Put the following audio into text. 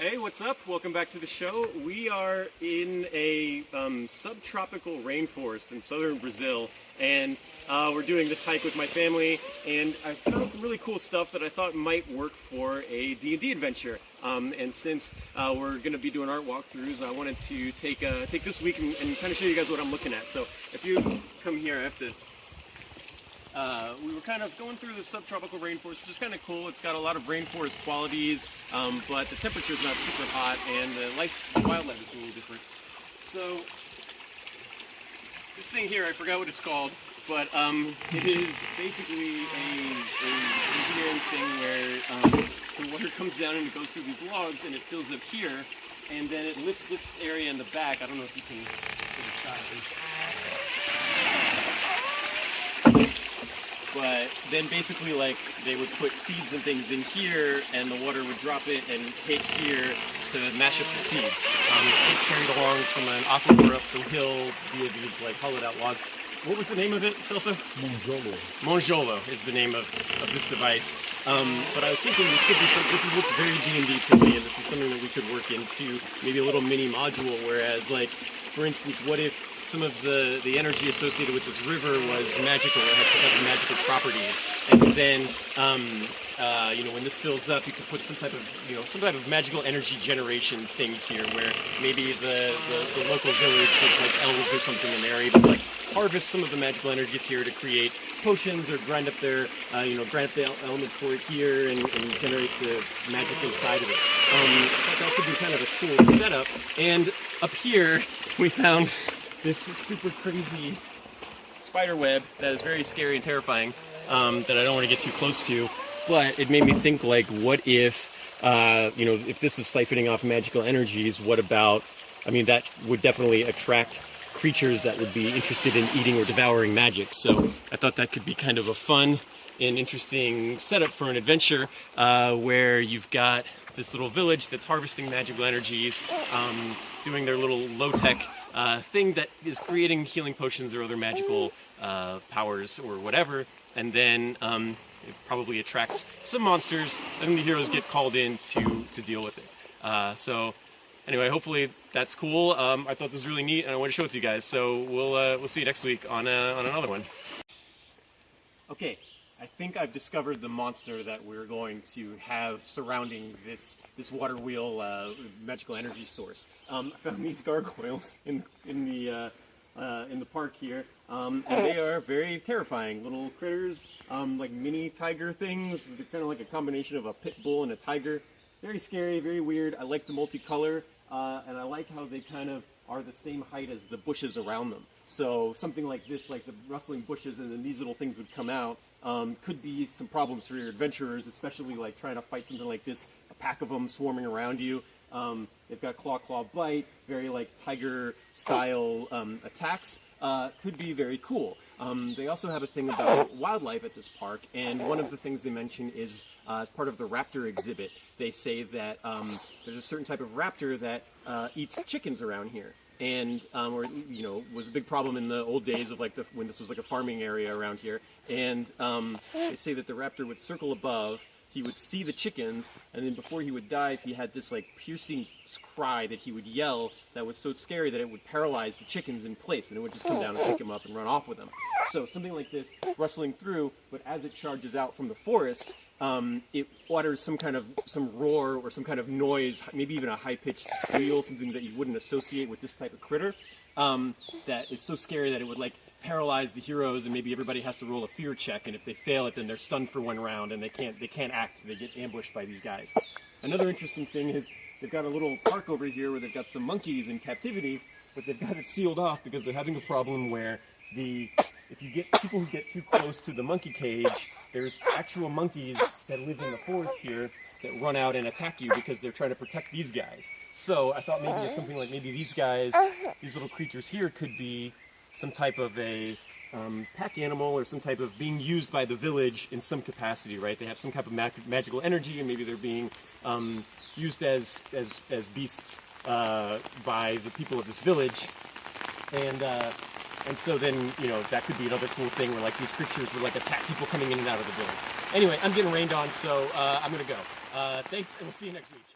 Hey, what's up? Welcome back to the show. We are in a subtropical rainforest in southern Brazil, and we're doing this hike with my family, and I found some really cool stuff that I thought might work for a D&D adventure. And since we're going to be doing art walkthroughs, I wanted to take this week and kind of show you guys what I'm looking at. So if you come here, I have to... we were kind of going through the subtropical rainforest, which is kind of cool. It's got a lot of rainforest qualities, but the temperature is not super hot, and the wildlife is a little different. So, this thing here, I forgot what it's called, but it is basically a engineering thing where the water comes down and it goes through these logs, and it fills up here, and then it lifts this area in the back. I don't know if you can get a shot of this. But then basically, like, they would put seeds and things in here, and the water would drop it and hit here to mash up the seeds. It's carried along from an aquifer up the hill via these, like, hollowed-out logs. What was the name of it, Celso? Monjolo. Monjolo is the name of this device. But I was thinking this could be something, this looks very D&D to me, and this is something that we could work into maybe a little mini module, whereas, like, for instance, what if some of the energy associated with this river was magical, it has magical properties, and then when this fills up, you could put some type of magical energy generation thing here, where maybe the local village with like elves or something in there able to like harvest some of the magical energies here to create potions or grind up the elements for it here and generate the magic inside of it. I thought that could be kind of a cool setup. And up here we found this super crazy spider web that is very scary and terrifying, that I don't want to get too close to, but it made me think, like, what if, if this is siphoning off magical energies, what about, that would definitely attract creatures that would be interested in eating or devouring magic, so I thought that could be kind of a fun and interesting setup for an adventure, where you've got this little village that's harvesting magical energies, doing their little low-tech thing that is creating healing potions or other magical powers or whatever, and then it probably attracts some monsters, and the heroes get called in to deal with it. So anyway, hopefully that's cool. I thought this was really neat, and I want to show it to you guys. So we'll see you next week on another one. Okay. I think I've discovered the monster that we're going to have surrounding this water wheel magical energy source. I found these gargoyles in the park here, and they are very terrifying little critters, like mini tiger things. They're kind of like a combination of a pit bull and a tiger. Very scary, very weird. I like the multicolor, and I like how they kind of are the same height as the bushes around them. So something like this, like the rustling bushes, and then these little things would come out. Could be some problems for your adventurers, especially like trying to fight something like this, a pack of them swarming around you. They've got claw, bite, very like tiger style attacks. Could be very cool. They also have a thing about wildlife at this park, and one of the things they mention is as part of the raptor exhibit, they say that there's a certain type of raptor that eats chickens around here. And was a big problem in the old days of like when this was like a farming area around here. And they say that the raptor would circle above, he would see the chickens, and then before he would dive, he had this like piercing cry that he would yell that was so scary that it would paralyze the chickens in place, and it would just come down and pick him up and run off with them. So something like this rustling through, but as it charges out from the forest, it utters some roar or some kind of noise, maybe even a high-pitched squeal, something that you wouldn't associate with this type of critter, that is so scary that it would like paralyze the heroes, and maybe everybody has to roll a fear check, and if they fail it, then they're stunned for one round, and they can't act. They get ambushed by these guys. Another interesting thing is they've got a little park over here where they've got some monkeys in captivity, but they've got it sealed off because they're having a problem where if you get people who get too close to the monkey cage, there's actual monkeys that live in the forest here that run out and attack you because they're trying to protect these guys. So I thought maybe if something like maybe these guys, these little creatures here, could be some type of a pack animal or some type of being used by the village in some capacity, right? They have some type of magical energy, and maybe they're being used as beasts by the people of this village. And so then, that could be another cool thing where like these creatures would like attack people coming in and out of the village. Anyway, I'm getting rained on, so I'm gonna go. Thanks, and we'll see you next week.